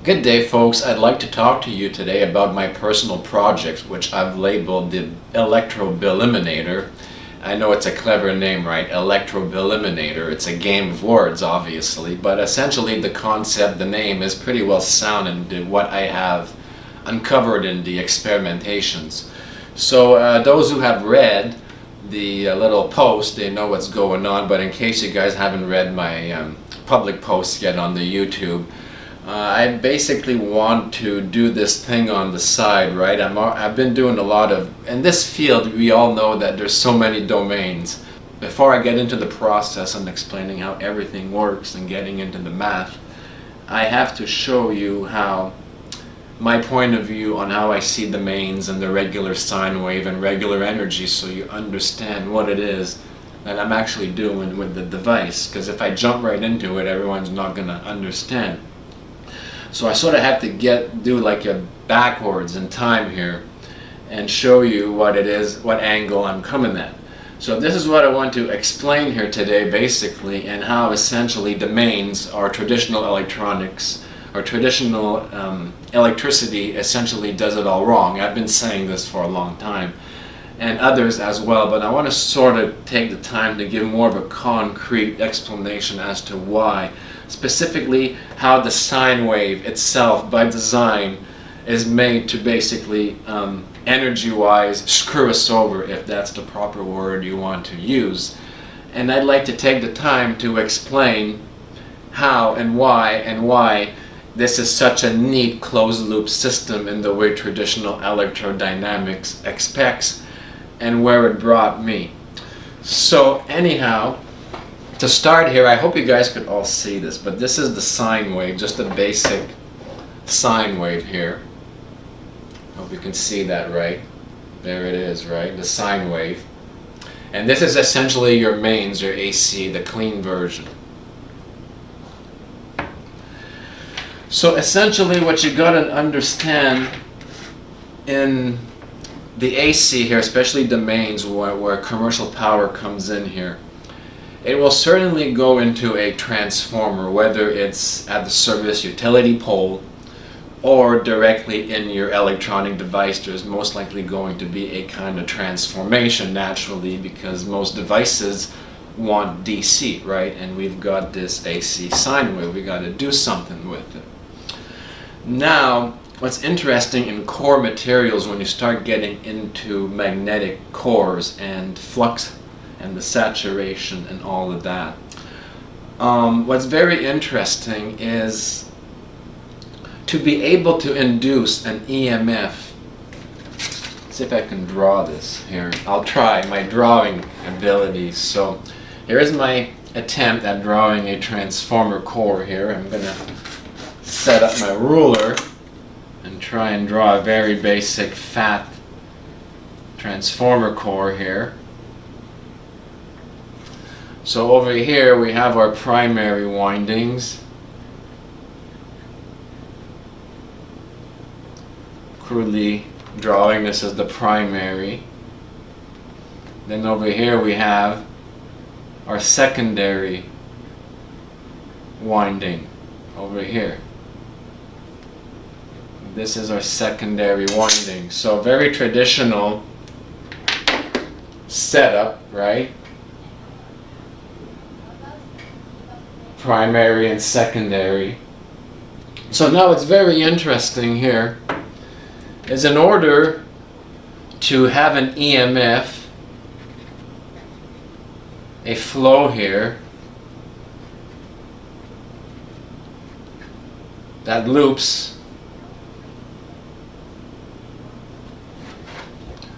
Good day, folks. I'd like to talk to you today about my personal project, which I've labeled the Electrobiliminator. I know it's a clever name, right? Electrobiliminator. It's a game of words, obviously, but essentially the concept, the name, is pretty well sound in what I have uncovered in the experimentations. So those who have read the little post, they know what's going on, but in case you guys haven't read my public posts yet on the YouTube, I basically want to do this thing on the side, right? I've been doing a lot of, in this field we all know that there's so many domains. Before I get into the process and explaining how everything works and getting into the math, I have to show you how my point of view on how I see domains and the regular sine wave and regular energy, so you understand what it is that I'm actually doing with the device, because if I jump right into it, everyone's not going to understand. So I sort of have to do like a backwards in time here and show you what it is, what angle I'm coming at. So this is what I want to explain here today basically, and how essentially domains or traditional electronics or traditional electricity essentially does it all wrong. I've been saying this for a long time, and others as well, but I want to sort of take the time to give more of a concrete explanation as to why, specifically how the sine wave itself by design is made to basically energy-wise screw us over, if that's the proper word you want to use. And I'd like to take the time to explain how and why this is such a neat closed-loop system in the way traditional electrodynamics expects, and where it brought me. So anyhow, to start here, I hope you guys could all see this, but this is the sine wave, just a basic sine wave here. Hope you can see that right. There it is, right? The sine wave. And this is essentially your mains, your AC, the clean version. So essentially what you gotta understand in the AC here, especially domains where commercial power comes in here, it will certainly go into a transformer, whether it's at the service utility pole or directly in your electronic device. There's most likely going to be a kind of transformation naturally, because most devices want DC, right? And we've got this AC sine wave. We got to do something with it. Now, what's interesting in core materials, when you start getting into magnetic cores and flux and the saturation and all of that, what's very interesting is to be able to induce an EMF. Let's see if I can draw this here. I'll try my drawing abilities. So here is my attempt at drawing a transformer core here. I'm going to set up my ruler and try and draw a very basic fat transformer core here. So over here we have our primary windings. Crudely drawing this as the primary. Then over here we have our secondary winding over here. This is our secondary winding. So very traditional setup, right? Primary and secondary. So now what's very interesting here is, in order to have an EMF, a flow here that loops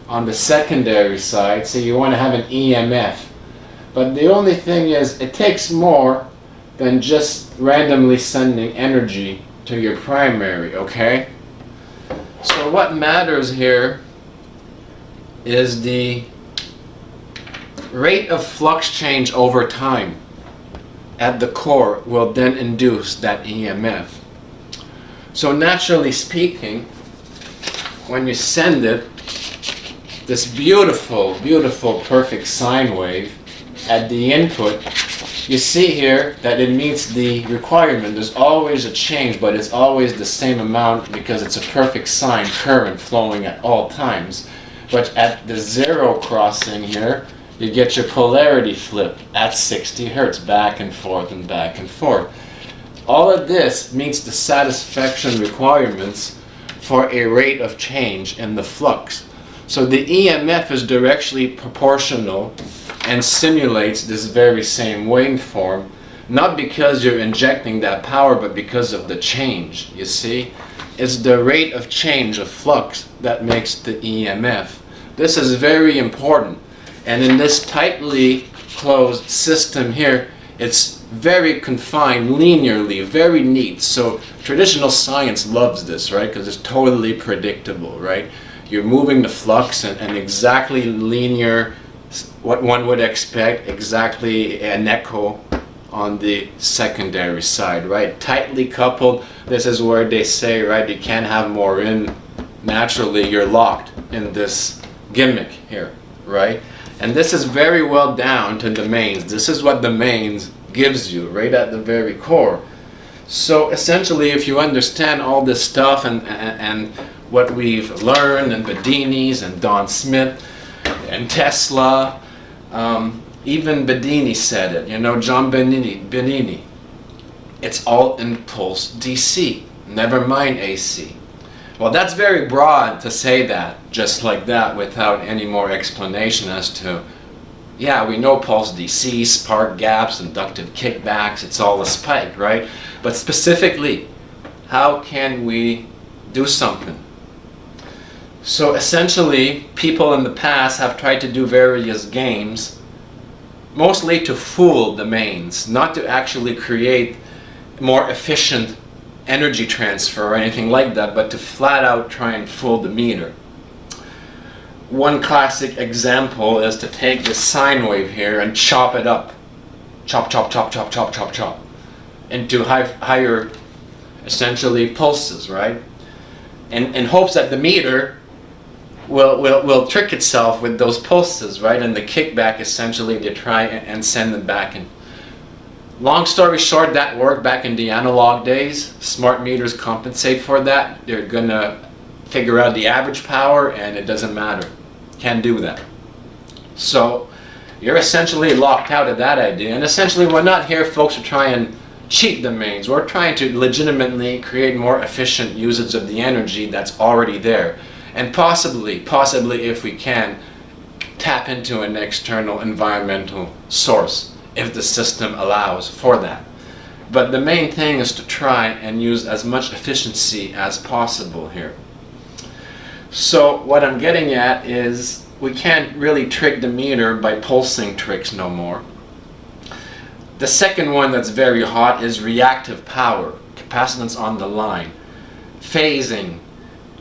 on the secondary side, so you want to have an EMF. But the only thing is, it takes more than just randomly sending energy to your primary, okay? So what matters here is the rate of flux change over time at the core will then induce that EMF. So naturally speaking, when you send it, this beautiful, beautiful, perfect sine wave at the input, you see here that it meets the requirement. There's always a change, but it's always the same amount because it's a perfect sine current flowing at all times. But at the zero crossing here, you get your polarity flip at 60 hertz, back and forth and back and forth. All of this meets the satisfaction requirements for a rate of change in the flux. So the EMF is directly proportional and simulates this very same waveform, not because you're injecting that power, but because of the change, you see? It's the rate of change of flux that makes the EMF. This is very important. And in this tightly closed system here, it's very confined linearly, very neat. So traditional science loves this, right? Because it's totally predictable, right? You're moving the flux and exactly linear, what one would expect, exactly an echo on the secondary side, right? Tightly coupled. This is where they say, right, you can't have more in. Naturally, you're locked in this gimmick here, right? And this is very well down to the mains. This is what the mains gives you, right at the very core. So essentially, if you understand all this stuff and what we've learned, and Bedini's and Don Smith and Tesla, even Bedini said it, you know, John Benini. It's all impulse DC, never mind AC. Well, that's very broad to say that, just like that, without any more explanation as to, yeah, we know pulse DC, spark gaps, inductive kickbacks, it's all a spike, right? But specifically, how can we do something? So essentially, people in the past have tried to do various games, mostly to fool the mains, not to actually create more efficient energy transfer or anything like that, but to flat out try and fool the meter. One classic example is to take this sine wave here and chop it up. Chop, chop, chop, chop, chop, chop, chop. Into higher, essentially, pulses, right? In hopes that the meter will trick itself with those pulses, right? And the kickback, essentially, they try and send them back in. Long story short, that worked back in the analog days. Smart meters compensate for that. They're gonna figure out the average power and it doesn't matter. Can't do that. So you're essentially locked out of that idea. And essentially we're not here, folks, to try and cheat the mains. We're trying to legitimately create more efficient usage of the energy that's already there. And possibly if we can, tap into an external environmental source if the system allows for that. But the main thing is to try and use as much efficiency as possible here. So what I'm getting at is we can't really trick the meter by pulsing tricks no more. The second one that's very hot is reactive power, capacitance on the line, phasing,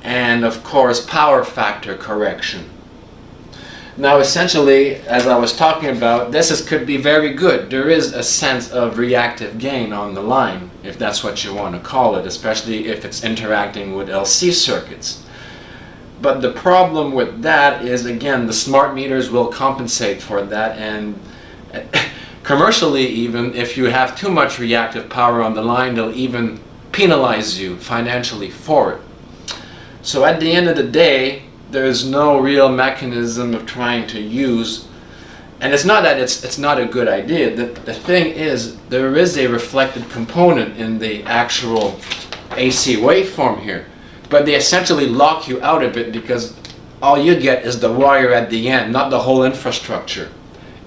and of course power factor correction. Now essentially, as I was talking about, could be very good. There is a sense of reactive gain on the line, if that's what you want to call it, especially if it's interacting with LC circuits. But the problem with that is, again, the smart meters will compensate for that, and commercially even, if you have too much reactive power on the line, they'll even penalize you financially for it. So at the end of the day, there's no real mechanism of trying to use, and it's not that it's not a good idea. The thing is, there is a reflected component in the actual AC waveform here, but they essentially lock you out of it because all you get is the wire at the end, not the whole infrastructure.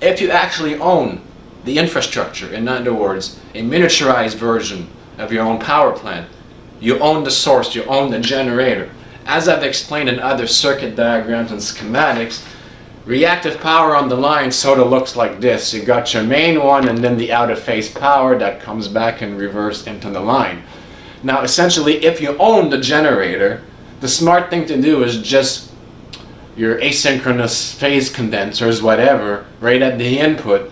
If you actually own the infrastructure, in other words, a miniaturized version of your own power plant, you own the source, you own the generator. As I've explained in other circuit diagrams and schematics, reactive power on the line sort of looks like this. You got your main one and then the out of phase power that comes back in reverse into the line. Now essentially, if you own the generator, the smart thing to do is just your asynchronous phase condensers, whatever, right at the input,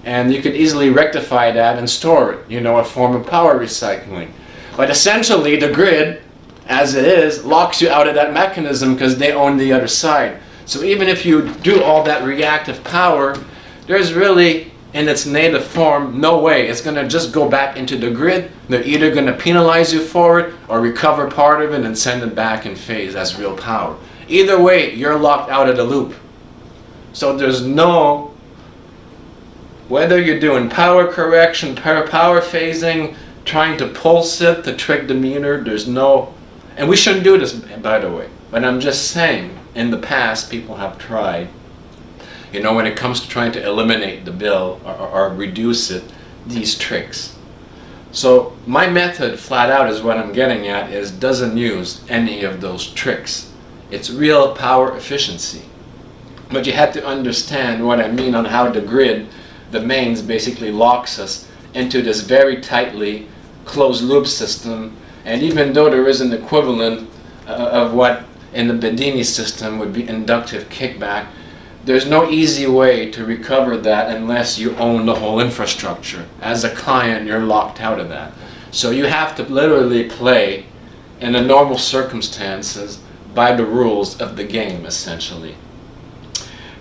and you could easily rectify that and store it, you know, a form of power recycling. But essentially the grid, as it is, locks you out of that mechanism because they own the other side. So even if you do all that reactive power, there's really in its native form, no way. It's going to just go back into the grid. They're either going to penalize you for it or recover part of it and send it back in phase as real power. Either way, you're locked out of the loop. So there's no, whether you're doing power correction, power phasing, trying to pulse it to trick the meter, there's no, and we shouldn't do this, by the way, but I'm just saying, in the past people have tried, you know, when it comes to trying to eliminate the bill or reduce it, these tricks. So my method, flat out, is what I'm getting at, is doesn't use any of those tricks. It's real power efficiency. But you have to understand what I mean on how the grid, the mains, basically locks us into this very tightly closed loop system. And even though there is an equivalent of what in the Bedini system would be inductive kickback, there's no easy way to recover that unless you own the whole infrastructure. As a client, you're locked out of that. So you have to literally play in the normal circumstances by the rules of the game, essentially.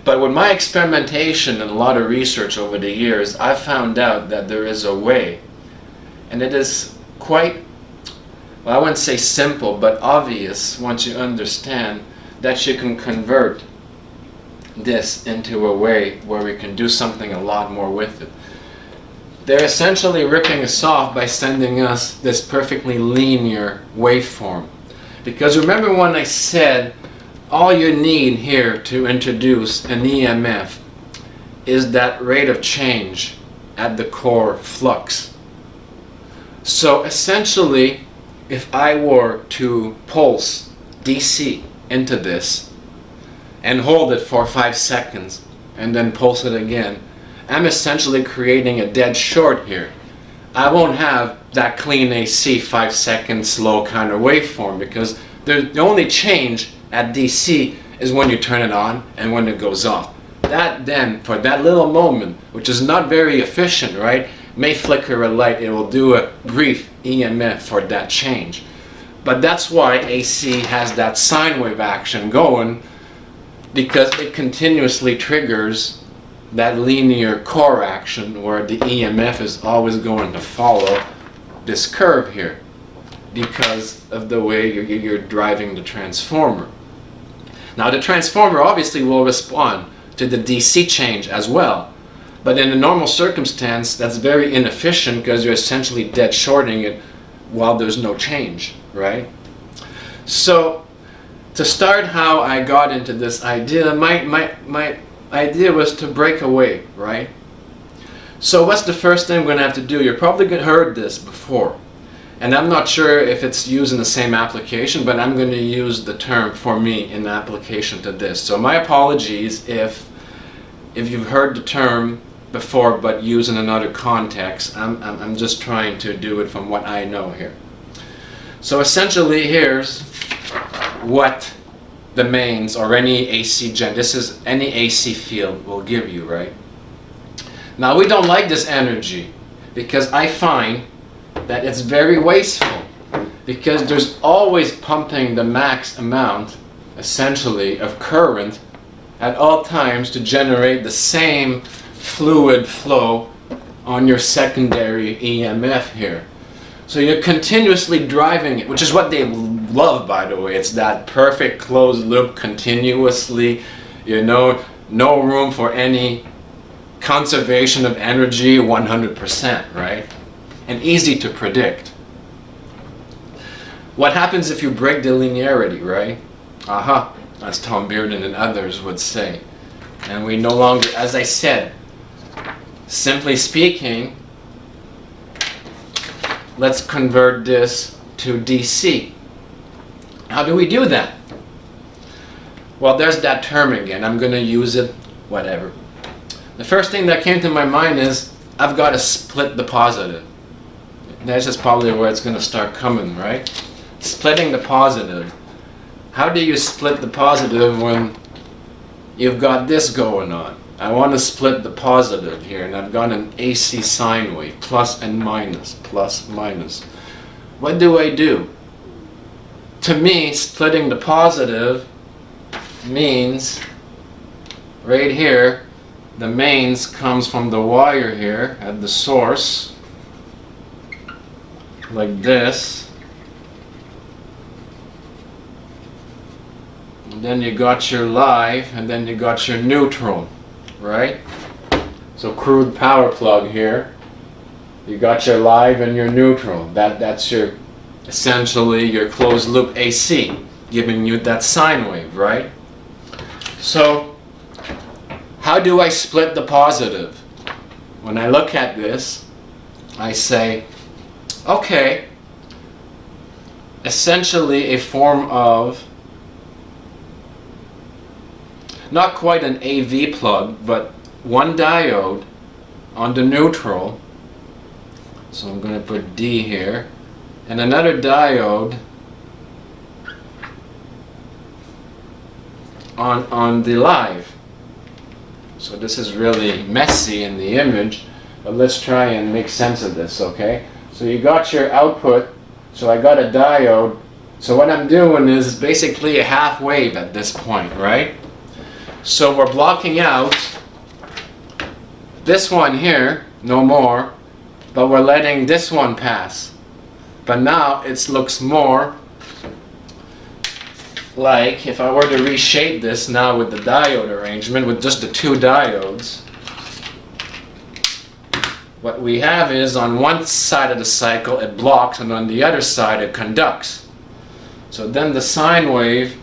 But with my experimentation and a lot of research over the years, I found out that there is a way, and it is quite, well, I wouldn't say simple, but obvious once you understand that you can convert this into a way where we can do something a lot more with it. They're essentially ripping us off by sending us this perfectly linear waveform. Because remember when I said all you need here to introduce an EMF is that rate of change at the core flux. So essentially, if I were to pulse DC into this and hold it for 5 seconds and then pulse it again, I'm essentially creating a dead short here. I won't have that clean AC 5 second slow kind of waveform, because the only change at DC is when you turn it on and when it goes off. That then, for that little moment, which is not very efficient, right, may flicker a light, it will do a brief EMF for that change. But that's why AC has that sine wave action going, because it continuously triggers that linear core action where the EMF is always going to follow this curve here because of the way you're driving the transformer. Now the transformer obviously will respond to the DC change as well, but in a normal circumstance that's very inefficient because you're essentially dead shorting it while there's no change, right? So to start how I got into this idea, my idea was to break away, right? So what's the first thing I'm going to have to do? You've probably heard this before, and I'm not sure if it's used in the same application, but I'm going to use the term for me in application to this. So my apologies if you've heard the term before but used in another context. I'm just trying to do it from what I know here. So essentially here's what the mains or any AC gen, this is any AC field will give you, right? Now we don't like this energy because I find that it's very wasteful, because there's always pumping the max amount essentially of current at all times to generate the same fluid flow on your secondary EMF here. So you're continuously driving it, which is what they love, by the way. It's that perfect closed loop continuously, you know, no room for any conservation of energy, 100%, right? And easy to predict. What happens if you break the linearity, right? Aha, as Tom Bearden and others would say. And we no longer, as I said, simply speaking, let's convert this to DC. How do we do that? Well, there's that term again. I'm going to use it, whatever. The first thing that came to my mind is I've got to split the positive. This is probably where it's going to start coming, right? Splitting the positive. How do you split the positive when you've got this going on? I want to split the positive here, and I've got an AC sine wave, plus and minus, plus, minus. What do I do? To me, splitting the positive means right here the mains comes from the wire here at the source, like this. And then you got your live, and then you got your neutral, right? So crude power plug here. You got your live and your neutral. That's your, essentially your closed loop AC, giving you that sine wave, right? So how do I split the positive? When I look at this, I say, okay, essentially a form of, not quite an AV plug, but one diode on the neutral. So I'm going to put D here, and another diode on the live. So this is really messy in the image, but let's try and make sense of this, okay? So you got your output, so I got a diode. So what I'm doing is basically a half wave at this point, right? So we're blocking out this one here, no more, but we're letting this one pass. But now it looks more like, if I were to reshape this now with the diode arrangement, with just the two diodes, what we have is on one side of the cycle it blocks and on the other side it conducts. So then the sine wave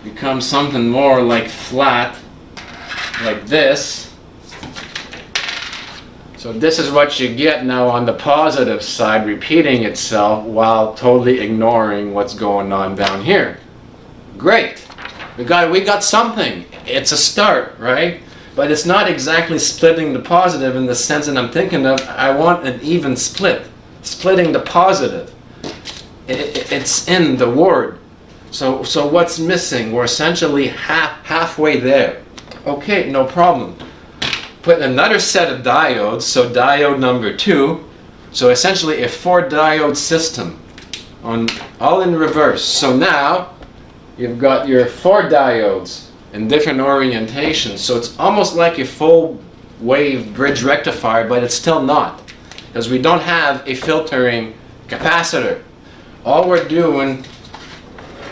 becomes something more like flat, like this. So this is what you get now on the positive side, repeating itself while totally ignoring what's going on down here. Great, we got something. It's a start, right? But it's not exactly splitting the positive in the sense that I'm thinking of. I want an even split, splitting the positive. It's in the word. So what's missing? We're essentially halfway there. Okay, no problem. Put another set of diodes, so diode number 2. So essentially a 4 diode system, all in reverse. So now you've got your 4 diodes in different orientations. So it's almost like a full wave bridge rectifier, but it's still not, because we don't have a filtering capacitor. All we're doing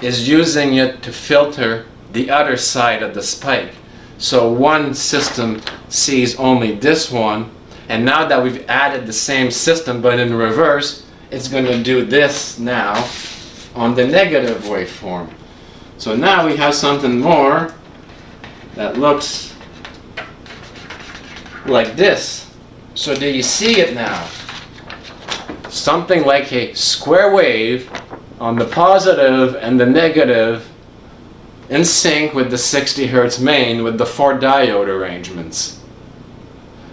is using it to filter the other side of the spike. So one system sees only this one, and now that we've added the same system but in reverse, it's going to do this now on the negative waveform. So now we have something more that looks like this. So do you see it now? Something like a square wave on the positive and the negative, in sync with the 60 Hertz main with the 4 diode arrangements.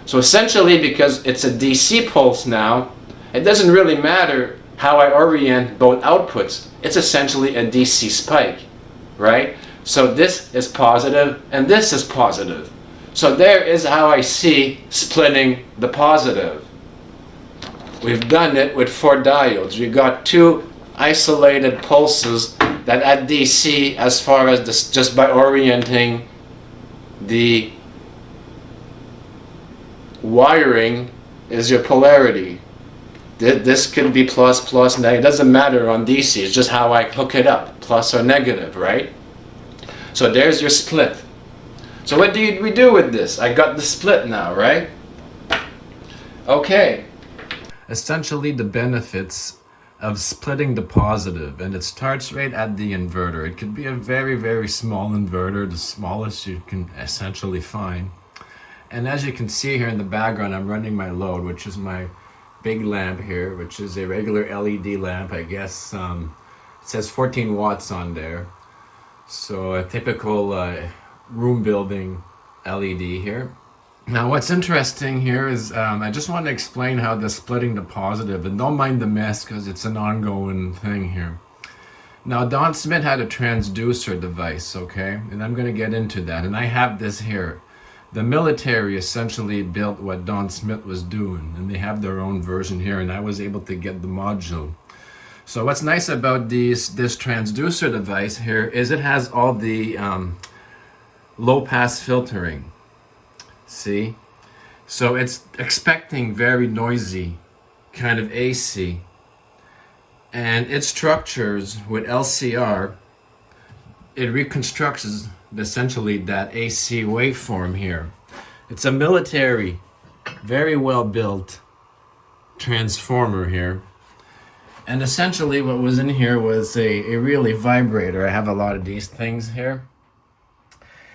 So essentially, because it's a DC pulse now, it doesn't really matter how I orient both outputs. It's essentially a DC spike, right? So this is positive and this is positive. So there is how I see splitting the positive. We've done it with 4 diodes. We got 2 isolated pulses that at DC, as far as this, just by orienting the wiring, is your polarity. This could be plus, negative. It doesn't matter on DC. It's just how I hook it up, plus or negative, right? So there's your split. So what do we do with this? I got the split now, right? Okay. Essentially the benefits of splitting the positive, and it starts right at the inverter. It could be a very, very small inverter, the smallest you can essentially find. And as you can see here in the background, I'm running my load, which is my big lamp here, which is a regular LED lamp. I guess it says 14 watts on there. So a typical room building LED here. Now what's interesting here is I just want to explain how the splitting the positive, and don't mind the mess because it's an ongoing thing here. Now Don Smith had a transducer device, okay, and I'm going to get into that, and I have this here. The military essentially built what Don Smith was doing, and they have their own version here, and I was able to get the module. So what's nice about this transducer device here is it has all the low pass filtering. See? So it's expecting very noisy kind of AC. And it structures with LCR, it reconstructs essentially that AC waveform here. It's a military, very well built transformer here. And essentially what was in here was a really vibrator. I have a lot of these things here.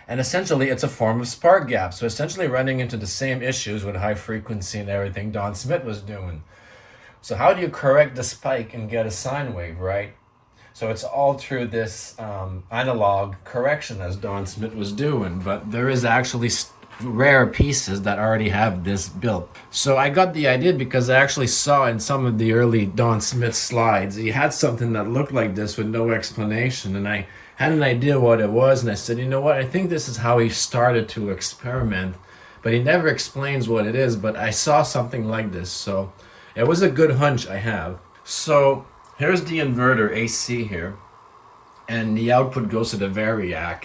And essentially it's a form of spark gap. So essentially running into the same issues with high frequency and everything Don Smith was doing. So how do you correct the spike and get a sine wave, right? So it's all through this analog correction as Don Smith was doing, but there is actually rare pieces that already have this built. So I got the idea because I actually saw in some of the early Don Smith slides, he had something that looked like this with no explanation, and I had an idea what it was, and I said, you know what, I think this is how he started to experiment, but he never explains what it is, but I saw something like this, so it was a good hunch I have. So here's the inverter AC here, and the output goes to the variac,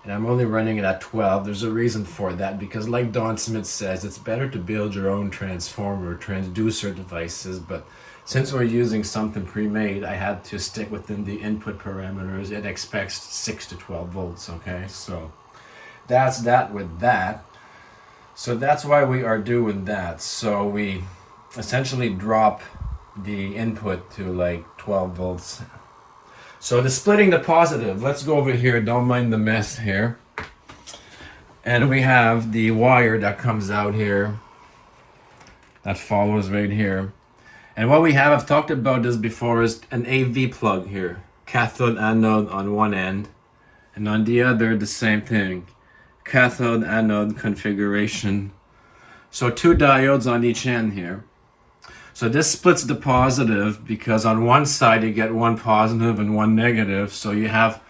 and I'm only running it at 12. There's a reason for that, because like Don Smith says, it's better to build your own transformer, transducer devices, but since we're using something pre-made, I had to stick within the input parameters. It expects 6 to 12 volts, okay? So that's that with that. So that's why we are doing that. So we essentially drop the input to like 12 volts. So the splitting the positive, let's go over here, don't mind the mess here. And we have the wire that comes out here, that follows right here. And what we have, I've talked about this before, is an AV plug here. Cathode, anode on one end, and on the other, the same thing. Cathode, anode configuration. So 2 diodes on each end here. So this splits the positive because on one side you get one positive and one negative. So you have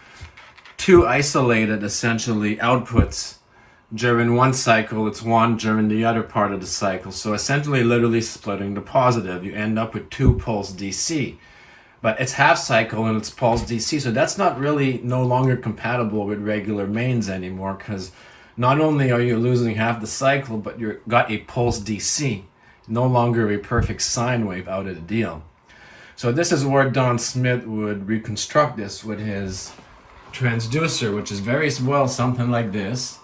2 isolated, essentially, outputs. During one cycle, it's one during the other part of the cycle. So essentially, literally splitting the positive. You end up with 2 pulse DC. But it's half cycle and it's pulse DC. So that's not really no longer compatible with regular mains anymore, because not only are you losing half the cycle, but you've got a pulse DC. No longer a perfect sine wave out of the deal. So this is where Don Smith would reconstruct this with his transducer, which is very well something like this.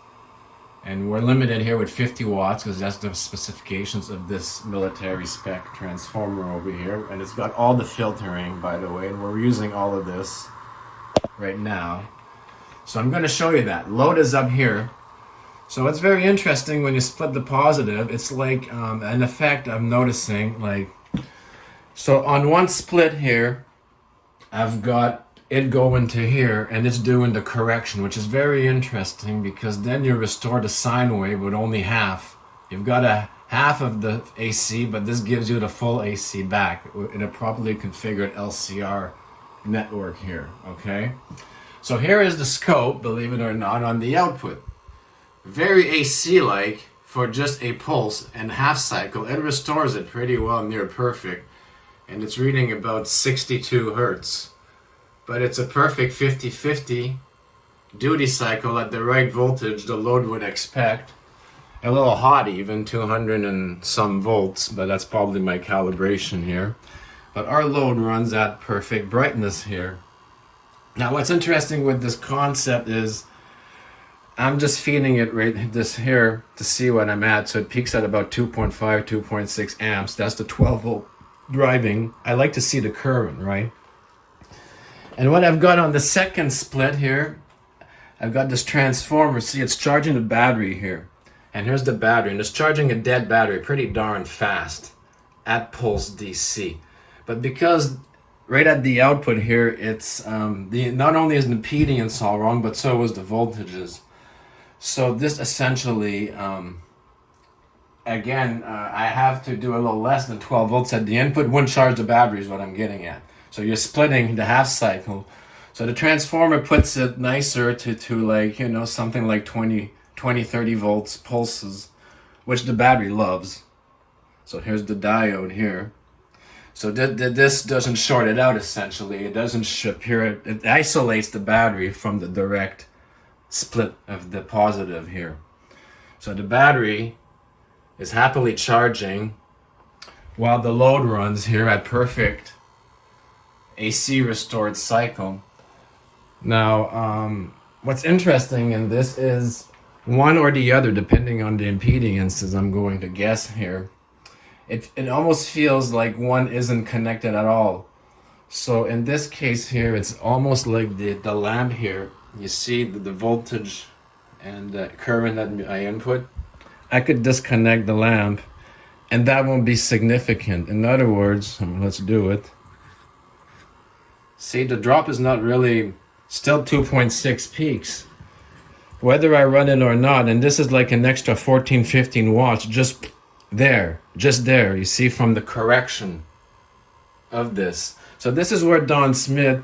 And we're limited here with 50 watts because that's the specifications of this military spec transformer over here. And it's got all the filtering, by the way, and we're using all of this right now. So I'm going to show you that. Load is up here. So it's very interesting when you split the positive. It's like an effect I'm noticing. Like, so on one split here, I've got it going to here, and it's doing the correction, which is very interesting because then you restore the sine wave with only half. You've got a half of the AC, but this gives you the full AC back in a properly configured LCR network here, okay? So here is the scope, believe it or not, on the output. Very AC-like for just a pulse and half cycle. It restores it pretty well, near perfect, and it's reading about 62 hertz. But it's a perfect 50-50 duty cycle at the right voltage the load would expect. A little hot even, 200 and some volts, but that's probably my calibration here. But our load runs at perfect brightness here. Now what's interesting with this concept is I'm just feeding it right this here to see what I'm at. So it peaks at about 2.5, 2.6 amps. That's the 12 volt driving. I like to see the current, right? And what I've got on the second split here, I've got this transformer. See, it's charging the battery here. And here's the battery. And it's charging a dead battery pretty darn fast at pulse DC. But because right at the output here, it's not only is the impedance all wrong, but so is the voltages. So this essentially, again, I have to do a little less than 12 volts at the input. Wouldn't charge the battery is what I'm getting at. So you're splitting the half cycle. So the transformer puts it nicer to like, you know, something like 20, 30 volts pulses, which the battery loves. So here's the diode here. So this doesn't short it out essentially. It doesn't it isolates the battery from the direct split of the positive here. So the battery is happily charging while the load runs here at perfect AC restored cycle. Now, what's interesting in this is one or the other, depending on the impedances I'm going to guess here. It almost feels like one isn't connected at all. So in this case here, it's almost like the lamp here. You see the voltage and the current that I input. I could disconnect the lamp and that won't be significant. In other words, let's do it. See, the drop is not really, still 2.6 peaks. Whether I run it or not, and this is like an extra 14, 15 watts, just there, you see, from the correction of this. So this is where Don Smith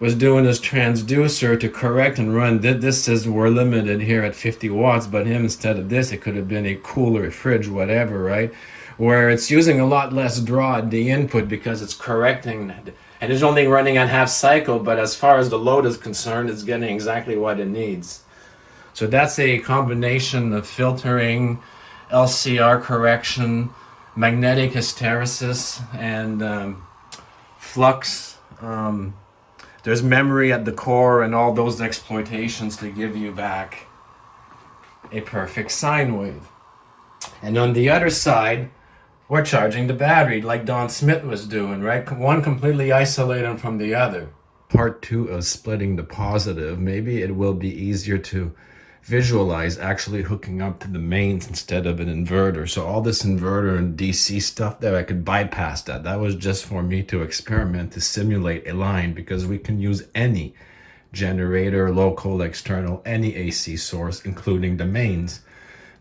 was doing his transducer to correct and run. This says we're limited here at 50 watts, but him, instead of this, it could have been a cooler, a fridge, whatever, right? Where it's using a lot less draw at the input because it's correcting, and it's only running on half cycle, but as far as the load is concerned, it's getting exactly what it needs. So that's a combination of filtering, LCR correction, magnetic hysteresis, and flux. There's memory at the core and all those exploitations to give you back a perfect sine wave. And on the other side, we're charging the battery like Don Smith was doing, right? One completely isolated from the other. Part 2 of splitting the positive, maybe it will be easier to visualize actually hooking up to the mains instead of an inverter. So all this inverter and DC stuff there, I could bypass that. That was just for me to experiment, to simulate a line, because we can use any generator, local, external, any AC source, including the mains.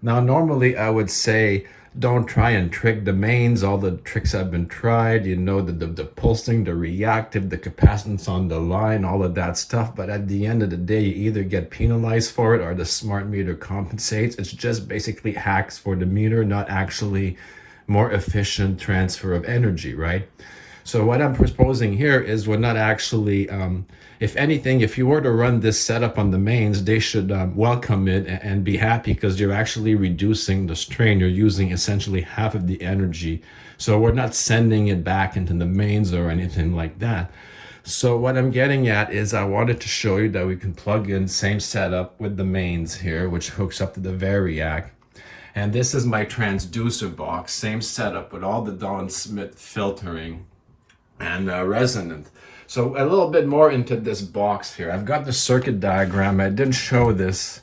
Now, normally I would say, don't try and trick the mains. All the tricks have been tried. You know, the pulsing, the reactive, the capacitance on the line, all of that stuff. But at the end of the day, you either get penalized for it or the smart meter compensates. It's just basically hacks for the meter, not actually more efficient transfer of energy, right? So what I'm proposing here is we're not actually, if anything, if you were to run this setup on the mains, they should welcome it and be happy, because you're actually reducing the strain. You're using essentially half of the energy. So we're not sending it back into the mains or anything like that. So what I'm getting at is I wanted to show you that we can plug in same setup with the mains here, which hooks up to the variac. And this is my transducer box, same setup with all the Don Smith filtering and Resonant. So a little bit more into this box here. I've got the circuit diagram. I didn't show this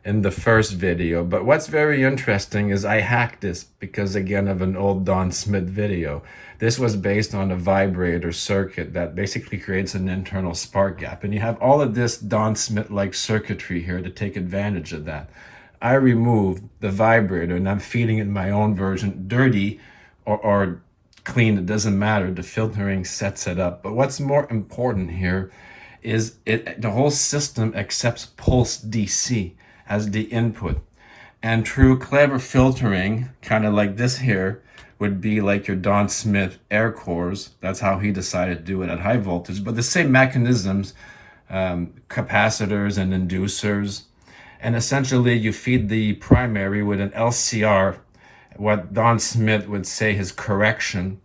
in the first video, but what's very interesting is I hacked this because, again, of an old Don Smith video. This was based on a vibrator circuit that basically creates an internal spark gap, and you have all of this Don Smith-like circuitry here to take advantage of that. I removed the vibrator and I'm feeding it my own version, dirty or clean, it doesn't matter. The filtering sets it up. But what's more important here is the whole system accepts pulse DC as the input. And through clever filtering, kind of like this here, would be like your Don Smith air cores. That's how he decided to do it at high voltage. But the same mechanisms, capacitors and inducers. And essentially you feed the primary with an LCR, what Don Smith would say his correction,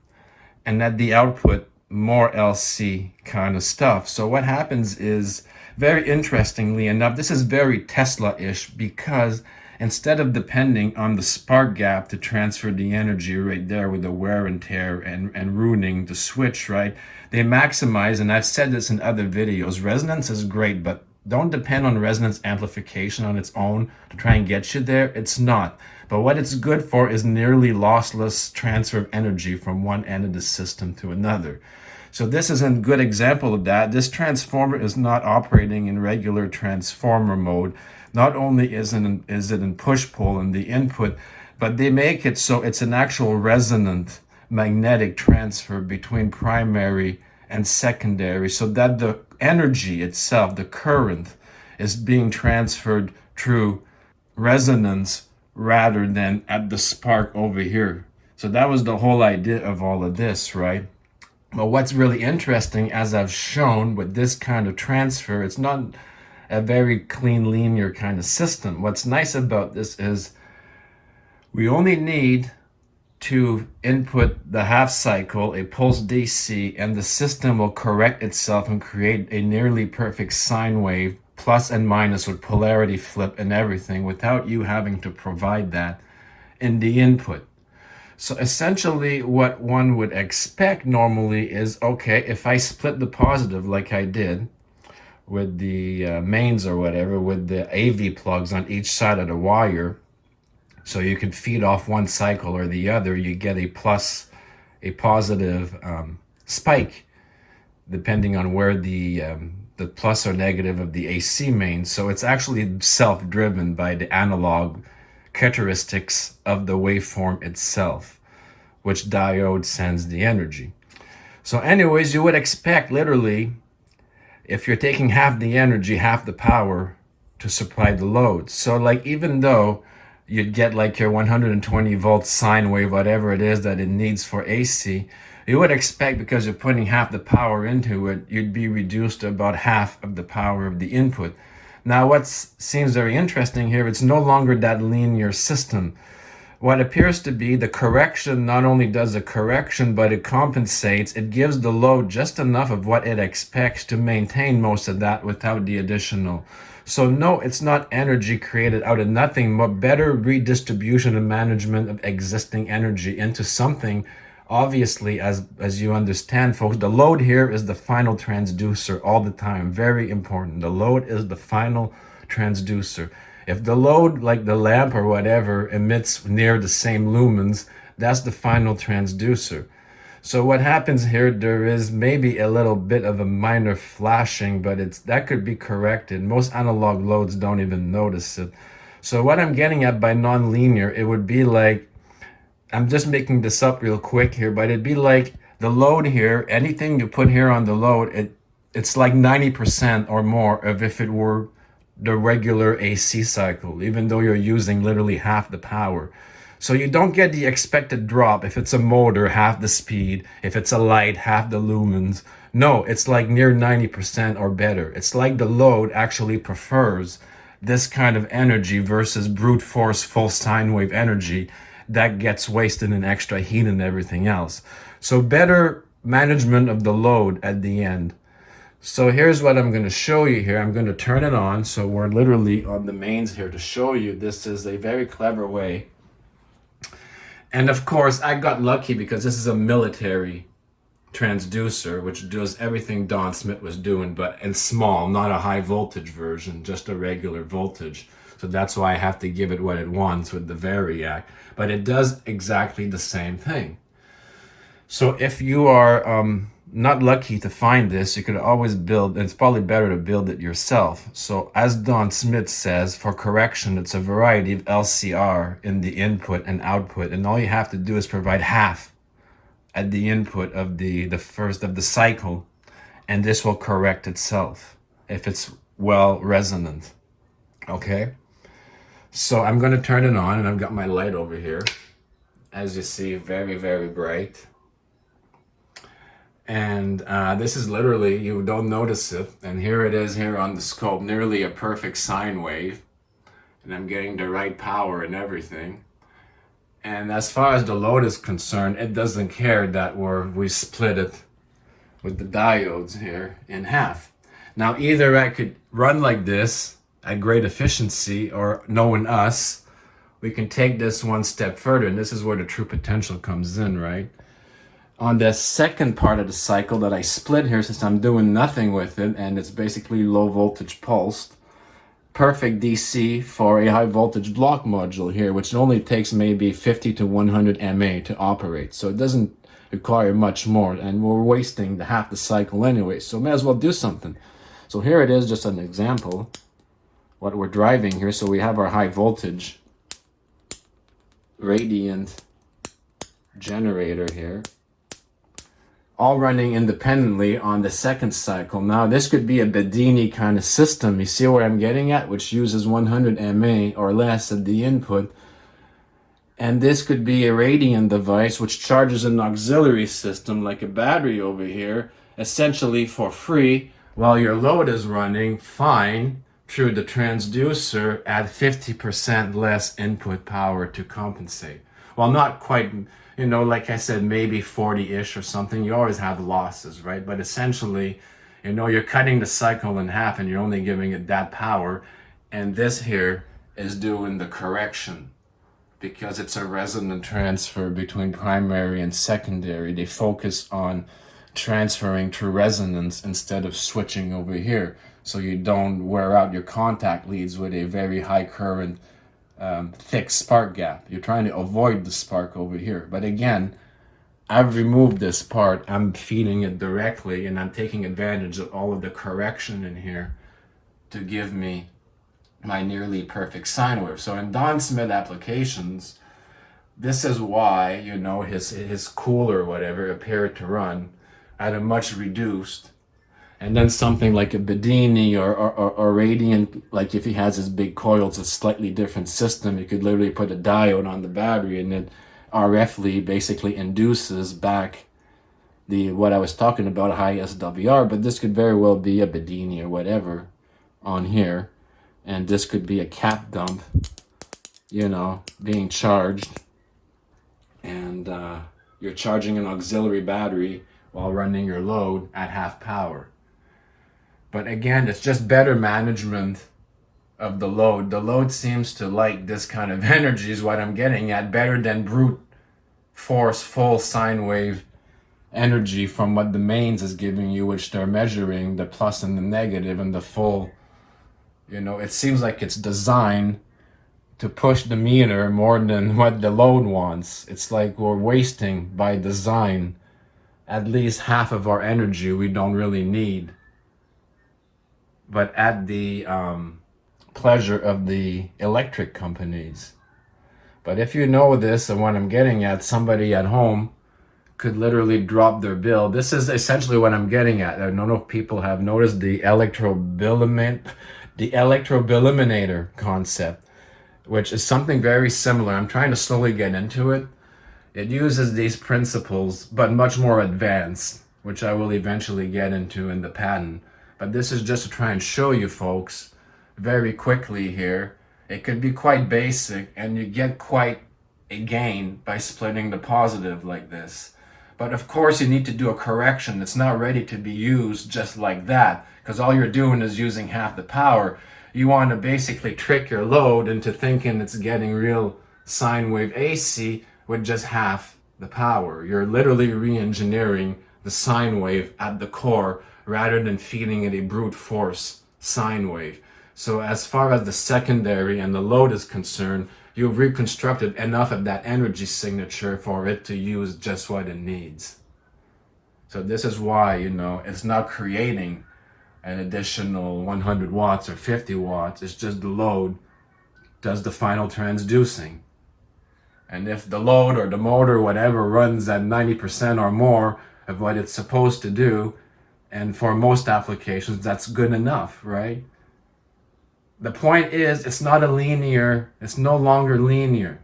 and at the output, more LC kind of stuff. So what happens is, very interestingly enough, this is very Tesla-ish, because instead of depending on the spark gap to transfer the energy right there with the wear and tear and ruining the switch, right? They maximize, and I've said this in other videos, resonance is great, but don't depend on resonance amplification on its own to try and get you there. It's not. But what it's good for is nearly lossless transfer of energy from one end of the system to another. So this is a good example of that. This transformer is not operating in regular transformer mode. Not only is it in push-pull in the input, but they make it so it's an actual resonant magnetic transfer between primary and secondary, so that the energy itself, the current, is being transferred through resonance rather than at the spark over here. So that was the whole idea of all of this, right? But what's really interesting, as I've shown with this kind of transfer, it's not a very clean, linear kind of system. What's nice about this is We only need to input the half cycle, a pulse DC, and the system will correct itself and create a nearly perfect sine wave, plus and minus with polarity flip and everything, without you having to provide that in the input. So essentially what one would expect normally is, okay, if I split the positive like I did with the mains or whatever, with the AV plugs on each side of the wire, so you can feed off one cycle or the other, you get a positive spike, depending on where the plus or negative of the AC main. So it's actually self-driven by the analog characteristics of the waveform itself, which diode sends the energy. So anyways, you would expect literally, if you're taking half the energy, half the power to supply the load. So like, even though you'd get like your 120 volt sine wave, whatever it is that it needs for AC, you would expect, because you're putting half the power into it, you'd be reduced to about half of the power of the input. Now what seems very interesting here, it's no longer that linear system. What appears to be the correction not only does a correction, but it compensates. It gives the load just enough of what it expects to maintain most of that without the additional. So no, it's not energy created out of nothing, but better redistribution and management of existing energy into something. Obviously, as you understand, folks, the load here is the final transducer all the time. Very important. The load is the final transducer. If the load, like the lamp or whatever, emits near the same lumens, that's the final transducer. So what happens here, there is maybe a little bit of a minor flashing, but that could be corrected. Most analog loads don't even notice it. So what I'm getting at by nonlinear, it would be like, I'm just making this up real quick here, but it'd be like the load here, anything you put here on the load, it's like 90% or more of if it were the regular AC cycle, even though you're using literally half the power. So you don't get the expected drop. If it's a motor, half the speed. If it's a light, half the lumens. No, it's like near 90% or better. It's like the load actually prefers this kind of energy versus brute force full sine wave energy that gets wasted in extra heat and everything else. So better management of the load at the end. So here's what I'm going to show you here. I'm going to turn it on. So we're literally on the mains here to show you. This is a very clever way. And of course, I got lucky because this is a military transducer, which does everything Don Smith was doing, but in small, not a high voltage version, just a regular voltage. So that's why I have to give it what it wants with the variac. But it does exactly the same thing. So if you are not lucky to find this, you could always build, and it's probably better to build it yourself. So as Don Smith says, for correction, it's a variety of LCR in the input and output, and all you have to do is provide half at the input of the first of the cycle, and this will correct itself if it's well resonant. Okay, so I'm going to turn it on, and I've got my light over here, as you see, very, very bright. And this is literally, you don't notice it, and here it is here on the scope, nearly a perfect sine wave, and I'm getting the right power and everything. And as far as the load is concerned, it doesn't care that we split it with the diodes here in half. Now either I could run like this at great efficiency, or knowing us, we can take this one step further, and this is where the true potential comes in, right? On the second part of the cycle that I split here, since I'm doing nothing with it, and it's basically low voltage pulsed, perfect DC for a high voltage block module here, which only takes maybe 50 to 100 mA to operate. So it doesn't require much more, and we're wasting the half the cycle anyway, so may as well do something. So here it is, just an example, what we're driving here. So we have our high voltage radiant generator here, all running independently on the second cycle. Now this could be a Bedini kind of system, you see where I'm getting at, which uses 100 mA or less at the input. And this could be a radiant device which charges an auxiliary system like a battery over here, essentially for free, while your load is running fine, through the transducer at 50% less input power to compensate. Well, not quite, like I said, maybe 40-ish or something. You always have losses, right? But essentially, you're cutting the cycle in half and you're only giving it that power. And this here is doing the correction because it's a resonant transfer between primary and secondary. They focus on transferring to resonance instead of switching over here, so you don't wear out your contact leads with a very high current, thick spark gap. You're trying to avoid the spark over here. But again, I've removed this part. I'm feeding it directly, and I'm taking advantage of all of the correction in here to give me my nearly perfect sine wave. So in Don Smith applications, this is why, his cooler or whatever appeared to run at a much reduced. And then something like a Bedini or Radiant, like if he has his big coils, a slightly different system, you could literally put a diode on the battery and it RFly basically induces back what I was talking about, high SWR. But this could very well be a Bedini or whatever on here. And this could be a cap dump, being charged. And you're charging an auxiliary battery while running your load at half power. But again, it's just better management of the load. The load seems to like this kind of energy is what I'm getting at, better than brute force full sine wave energy from what the mains is giving you, which they're measuring the plus and the negative and the full. It seems like it's designed to push the meter more than what the load wants. It's like we're wasting by design at least half of our energy we don't really need, but at the pleasure of the electric companies. But if you know this and what I'm getting at, somebody at home could literally drop their bill. This is essentially what I'm getting at. I don't know if people have noticed the electrobiliminator concept, which is something very similar. I'm trying to slowly get into it. It uses these principles, but much more advanced, which I will eventually get into in the patent. But this is just to try and show you folks very quickly here. It could be quite basic, and you get quite a gain by splitting the positive like this. But of course, you need to do a correction. It's not ready to be used just like that, because all you're doing is using half the power. You want to basically trick your load into thinking it's getting real sine wave AC with just half the power. You're literally re-engineering the sine wave at the core rather than feeding it a brute force sine wave. So as far as the secondary and the load is concerned, you've reconstructed enough of that energy signature for it to use just what it needs. So this is why, it's not creating an additional 100 watts or 50 watts. It's just the load does the final transducing. And if the load or the motor, whatever, runs at 90% or more of what it's supposed to do, and for most applications, that's good enough, right? The point is, it's no longer linear.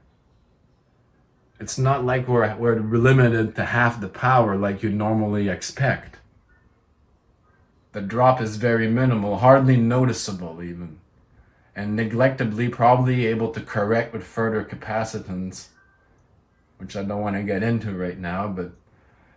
It's not like we're limited to half the power like you normally expect. The drop is very minimal, hardly noticeable even, and neglectably probably able to correct with further capacitance, which I don't want to get into right now. But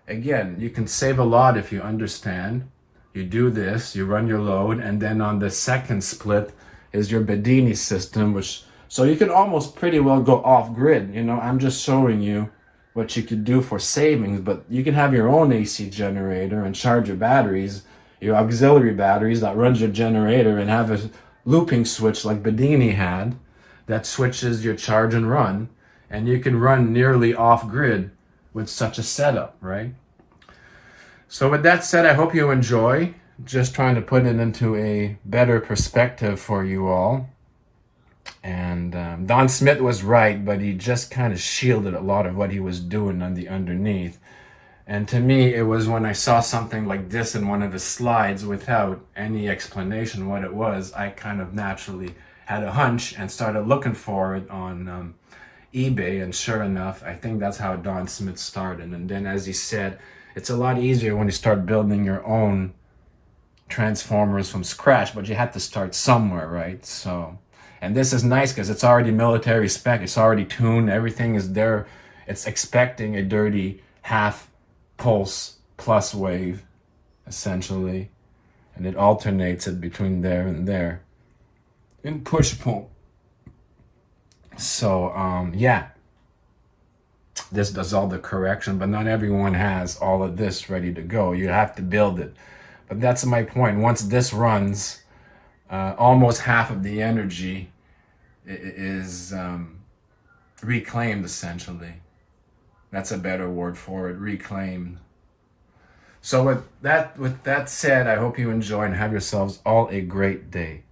again, you can save a lot if you understand. You do this, you run your load, and then on the second split is your Bedini system, so you can almost pretty well go off grid. I'm just showing you what you could do for savings, but you can have your own AC generator and charge your batteries, your auxiliary batteries that runs your generator, and have a looping switch like Bedini had that switches your charge and run, and you can run nearly off grid with such a setup, right? So with that said, I hope you enjoy. Just trying to put it into a better perspective for you all. And Don Smith was right, but he just kind of shielded a lot of what he was doing on the underneath. And to me, it was when I saw something like this in one of his slides without any explanation what it was, I kind of naturally had a hunch and started looking for it on eBay. And sure enough, I think that's how Don Smith started. And then, as he said, it's a lot easier when you start building your own transformers from scratch, but you had to start somewhere, right? So, and this is nice because it's already military spec. It's already tuned. Everything is there. It's expecting a dirty half pulse plus wave, essentially. And it alternates it between there and there in push-pull. So, yeah, this does all the correction, but not everyone has all of this ready to go. You have to build it. But that's my point. Once this runs, almost half of the energy is reclaimed, essentially. That's a better word for it, reclaimed. So with that said, I hope you enjoy and have yourselves all a great day.